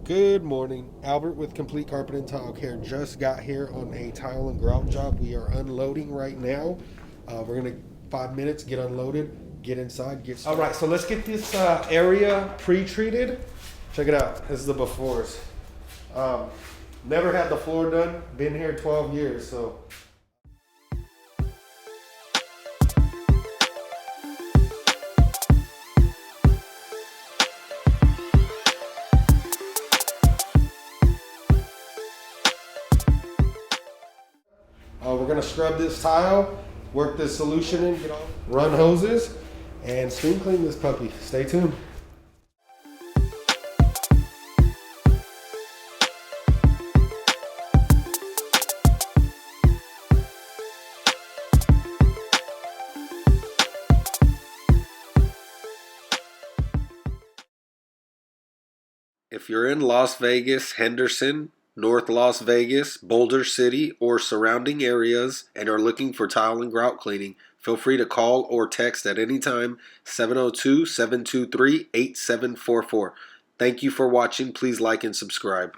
Good morning. Albert with Complete Carpet and Tile Care just got here on a tile and grout job. We are unloading right now. We're going to 5 minutes, get unloaded, get inside, get started. All right, so let's get this area pre-treated. Check it out. This is the befores. Never had the floor done. Been here 12 years, so. We're gonna scrub this tile, work this solution in, get off, run hoses, and steam clean this puppy. Stay tuned. If you're in Las Vegas, Henderson, North Las Vegas, Boulder City, or surrounding areas and are looking for tile and grout cleaning, feel free to call or text at any time 702-723-8744. Thank you for watching. Please like and subscribe.